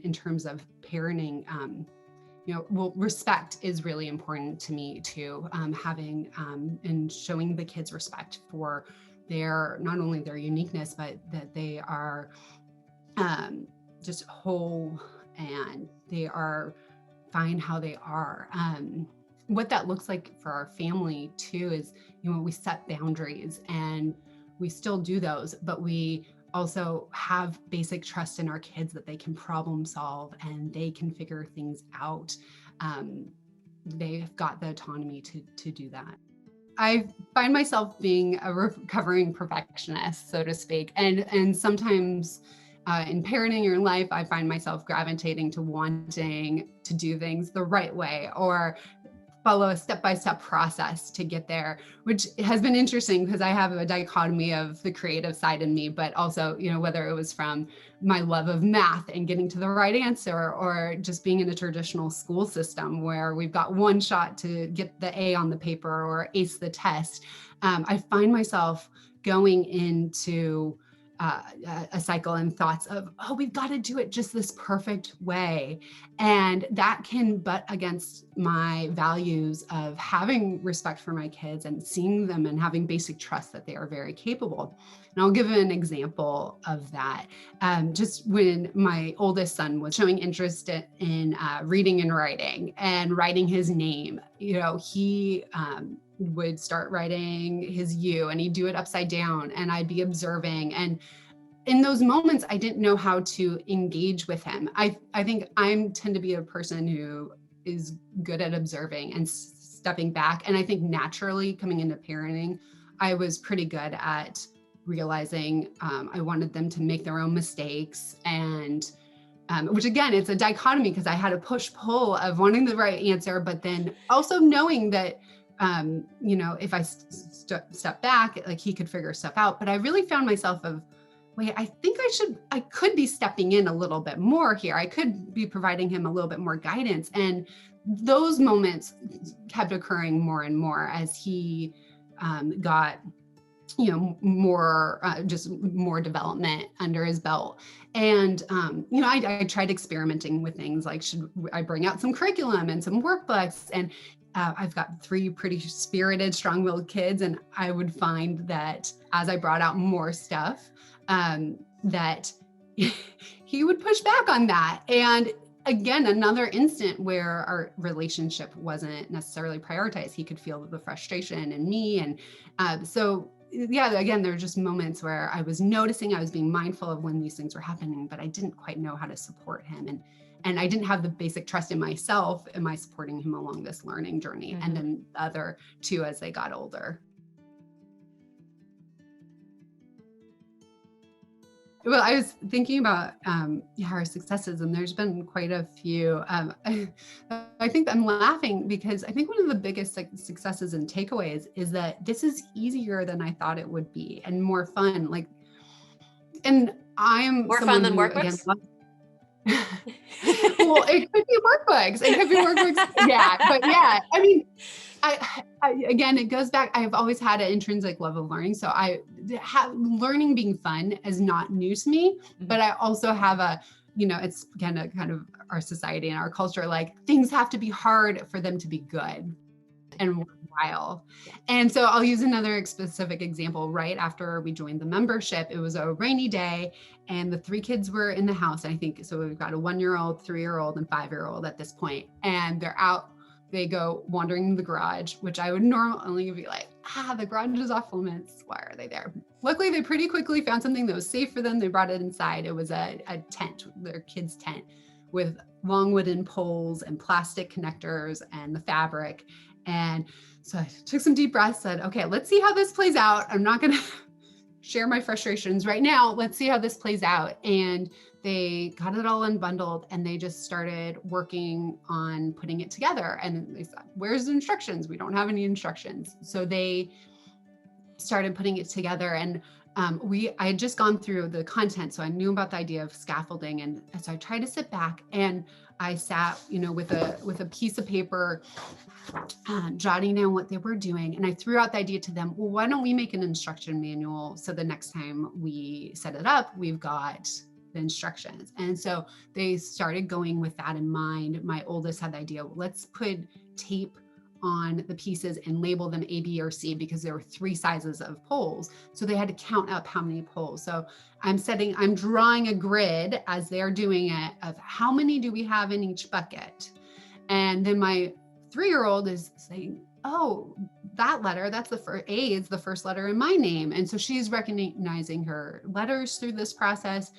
in terms of parenting, well, respect is really important to me too. Having and showing the kids respect for not only their uniqueness, but that they are just whole and they are fine how they are. What that looks like for our family too is, we set boundaries and we still do those, but we also have basic trust in our kids that they can problem solve and they can figure things out. They've got the autonomy to do that. I find myself being a recovering perfectionist, so to speak. And sometimes in parenting or in life, I find myself gravitating to wanting to do things the right way or follow a step-by-step process to get there, which has been interesting because I have a dichotomy of the creative side in me, but also, whether it was from my love of math and getting to the right answer, or just being in a traditional school system where we've got one shot to get the A on the paper or ace the test. I find myself going into a cycle and thoughts of, we've got to do it just this perfect way. And that can butt against my values of having respect for my kids and seeing them and having basic trust that they are very capable. And I'll give an example of that. Just when my oldest son was showing interest in reading and writing his name, he would start writing his U and he'd do it upside down and I'd be observing. And in those moments, I didn't know how to engage with him. I think I tend to be a person who is good at observing and stepping back. And I think naturally coming into parenting, I was pretty good at realizing I wanted them to make their own mistakes. And which again, it's a dichotomy because I had a push-pull of wanting the right answer, but then also knowing that if I step back, like he could figure stuff out. But I really found myself wait, I think I could be stepping in a little bit more here. I could be providing him a little bit more guidance. And those moments kept occurring more and more as he got, more, just more development under his belt. And, I tried experimenting with things like, should I bring out some curriculum and some workbooks? And I've got 3 pretty spirited, strong-willed kids. And I would find that as I brought out more stuff, that he would push back on that. And again, another instant where our relationship wasn't necessarily prioritized. He could feel the frustration in me. And so, again, there were just moments where I was noticing, I was being mindful of when these things were happening, but I didn't quite know how to support him. And I didn't have the basic trust in myself. Am I supporting him along this learning journey? Mm-hmm. And then the other 2 as they got older. Well, I was thinking about our successes, and there's been quite a few. I think I'm laughing because I think one of the biggest successes and takeaways is that this is easier than I thought it would be and more fun. And I'm more fun than workbooks. Well, it could be workbooks. Yeah, but yeah, I mean, I again, it goes back. I've always had an intrinsic love of learning. So I have learning being fun is not new to me, but I also have it's kind of our society and our culture, like things have to be hard for them to be good and worthwhile. And so I'll use another specific example. Right after we joined the membership, it was a rainy day and the 3 kids were in the house. I think, so we've got a 1-year-old, 3-year-old, and 5-year-old at this point. And they're out, they go wandering in the garage, which I would normally be like, the garage is off limits. Why are they there? Luckily, they pretty quickly found something that was safe for them. They brought it inside. It was a tent, their kids' tent with long wooden poles and plastic connectors and the fabric. And so I took some deep breaths, said, okay, let's see how this plays out. I'm not going to share my frustrations right now. Let's see how this plays out. And they got it all unbundled and they just started working on putting it together. And they said, where's the instructions? We don't have any instructions. So they started putting it together. And I had just gone through the content. So I knew about the idea of scaffolding. And so I tried to sit back and I sat, with a piece of paper, jotting down what they were doing. And I threw out the idea to them, well, why don't we make an instruction manual? So the next time we set it up, we've got the instructions. And so they started going with that in mind. My oldest had the idea, let's put tape on the pieces and label them A, B, or C, because there were 3 sizes of poles. So they had to count up how many poles. So I'm drawing a grid as they're doing it of how many do we have in each bucket. And then my 3-year-old is saying, oh, that letter, that's the first, A is the first letter in my name. And so she's recognizing her letters through this process.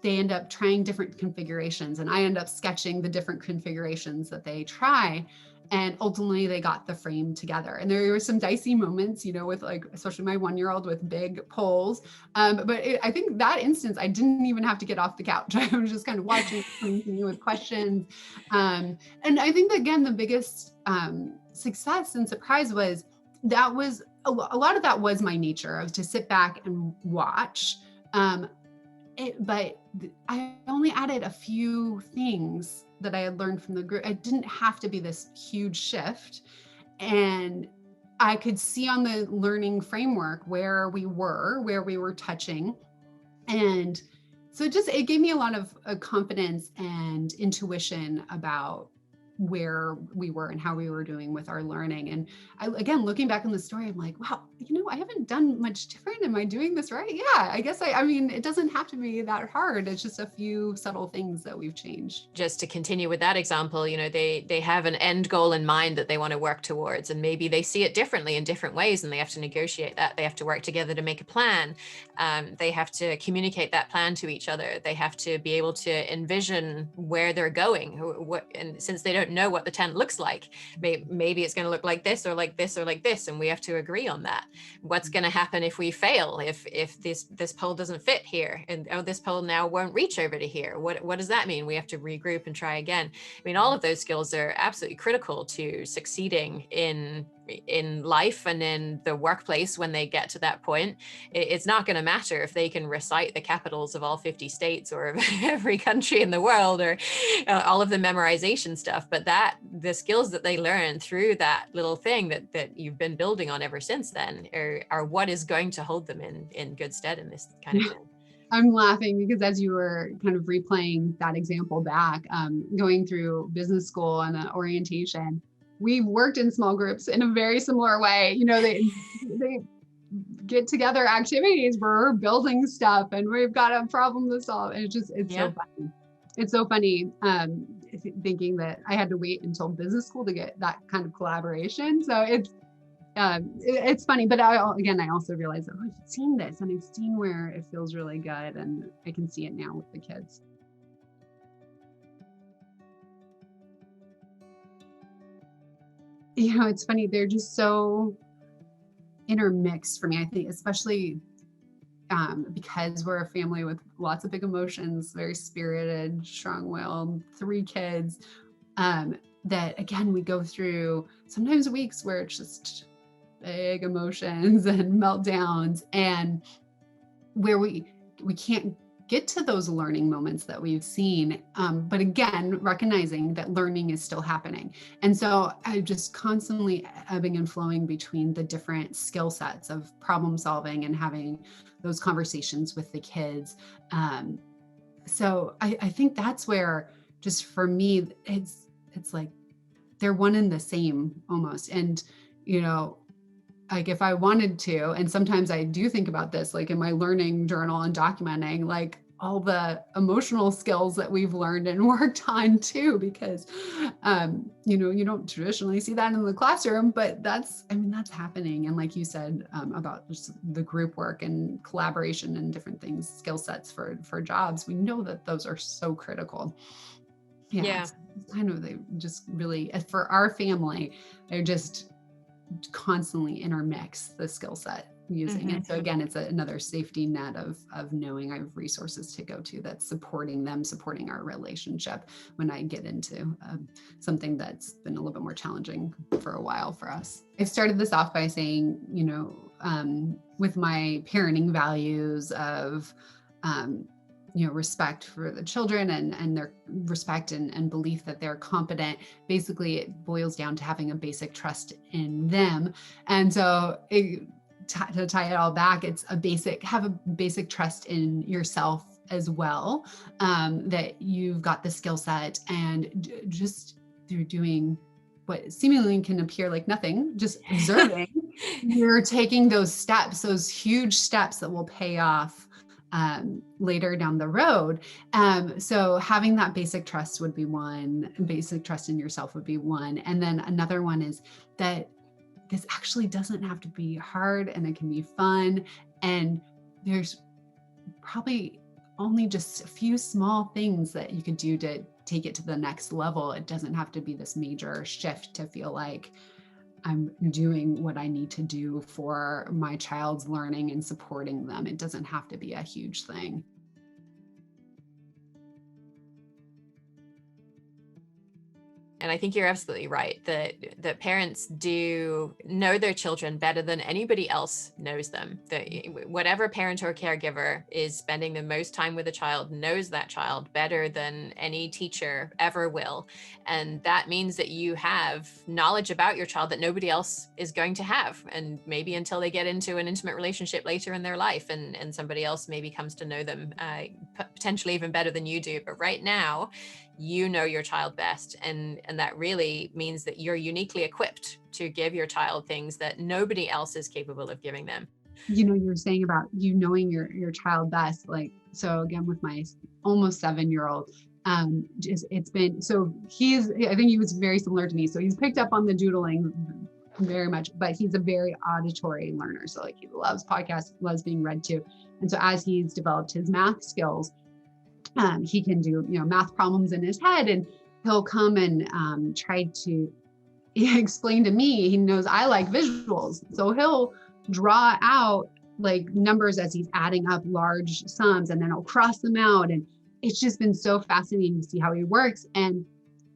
They end up trying different configurations, and I end up sketching the different configurations that they try. And ultimately they got the frame together. And there were some dicey moments, with like, especially my 1-year-old with big poles. But I think that instance, I didn't even have to get off the couch. I was just kind of watching with questions. And I think that, again, the biggest success and surprise was a lot of that was my nature. I was to sit back and watch. But I only added a few things that I had learned from the group. It didn't have to be this huge shift. And I could see on the learning framework where we were touching. And so it gave me a lot of confidence and intuition about where we were and how we were doing with our learning. And again, looking back on the story, I'm like, wow, I haven't done much different. Am I doing this right? Yeah, I guess I mean, it doesn't have to be that hard. It's just a few subtle things that we've changed. Just to continue with that example, they have an end goal in mind that they want to work towards, and maybe they see it differently in different ways, and they have to negotiate that. They have to work together to make a plan. They have to communicate that plan to each other. They have to be able to envision where they're going. And since they don't know what the tent looks like, maybe it's going to look like this or like this or like this, and we have to agree on that. What's going to happen if we fail, if this pole doesn't fit here, and this pole now won't reach over to here? What does that mean? We have to regroup and try again. I mean, all of those skills are absolutely critical to succeeding in life and in the workplace. When they get to that point, it's not going to matter if they can recite the capitals of all 50 states or every country in the world, or all of the memorization stuff, but the skills that they learn through that little thing that you've been building on ever since then are what is going to hold them in good stead in this kind of thing. I'm laughing because as you were kind of replaying that example back, going through business school and the orientation, we've worked in small groups in a very similar way. They get together activities where we're building stuff and we've got a problem to solve. And it's so funny. It's so funny thinking that I had to wait until business school to get that kind of collaboration. So it's funny, but I also realized that I've seen this and I've seen where it feels really good, and I can see it now with the kids. It's funny. They're just so intermixed for me. I think, especially because we're a family with lots of big emotions, very spirited, strong-willed, 3 kids, that again, we go through sometimes weeks where it's just big emotions and meltdowns, and where we can't get to those learning moments that we've seen. But again, recognizing that learning is still happening. And so I just constantly ebbing and flowing between the different skill sets of problem solving and having those conversations with the kids. So I think that's where, just for me, it's like they're one and the same almost. And, like if I wanted to, and sometimes I do think about this, like in my learning journal and documenting, like all the emotional skills that we've learned and worked on too, because, you don't traditionally see that in the classroom, but that's happening. And like you said, about just the group work and collaboration and different things, skill sets for jobs, we know that those are so critical. Yeah. It's kind of, they just really, for our family, they're just constantly intermix the skill set using. Mm-hmm. And so again, it's another safety net of knowing I have resources to go to that's supporting them, supporting our relationship when I get into something that's been a little bit more challenging for a while for us. I started this off by saying, with my parenting values of respect for the children and their respect and belief that they're competent. Basically, it boils down to having a basic trust in them. And so to tie it all back, it's have a basic trust in yourself as well, that you've got the skill set, and just through doing what seemingly can appear like nothing, just observing, you're taking those steps, those huge steps that will pay off later down the road. So having that basic trust would be one, basic trust in yourself would be one. And then another one is that this actually doesn't have to be hard, and it can be fun. And there's probably only just a few small things that you could do to take it to the next level. It doesn't have to be this major shift to feel like I'm doing what I need to do for my child's learning and supporting them. It doesn't have to be a huge thing. And I think you're absolutely right that parents do know their children better than anybody else knows them. That whatever parent or caregiver is spending the most time with a child knows that child better than any teacher ever will. And that means that you have knowledge about your child that nobody else is going to have. And maybe until they get into an intimate relationship later in their life, and somebody else maybe comes to know them potentially even better than you do. But right now, you know your child best, and that really means that you're uniquely equipped to give your child things that nobody else is capable of giving them. You were saying about you knowing your child best, like, so again with my almost 7-year-old, it's been, so I think he was very similar to me, so he's picked up on the doodling very much, but he's a very auditory learner, so like he loves podcasts, loves being read to. And so as he's developed his math skills, he can do, math problems in his head, and he'll come and try to explain to me. He knows I like visuals, so he'll draw out like numbers as he's adding up large sums, and then he'll cross them out. And it's just been so fascinating to see how he works. And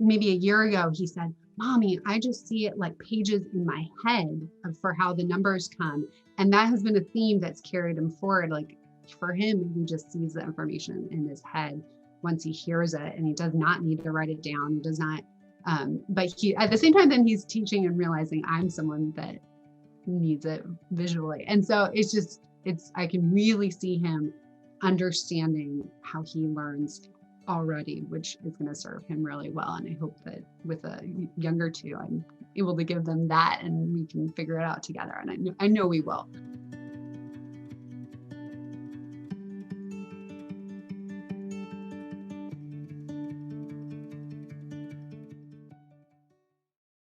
maybe a year ago, he said, "Mommy, I just see it like pages in my head for how the numbers come." And that has been a theme that's carried him forward. Like, for him, he just sees the information in his head once he hears it, and he does not need to write it down. He does not, but he, at the same time, then he's teaching and realizing I'm someone that needs it visually. And so I can really see him understanding how he learns already, which is going to serve him really well. And I hope that with a younger two, I'm able to give them that, and we can figure it out together. And I know we will.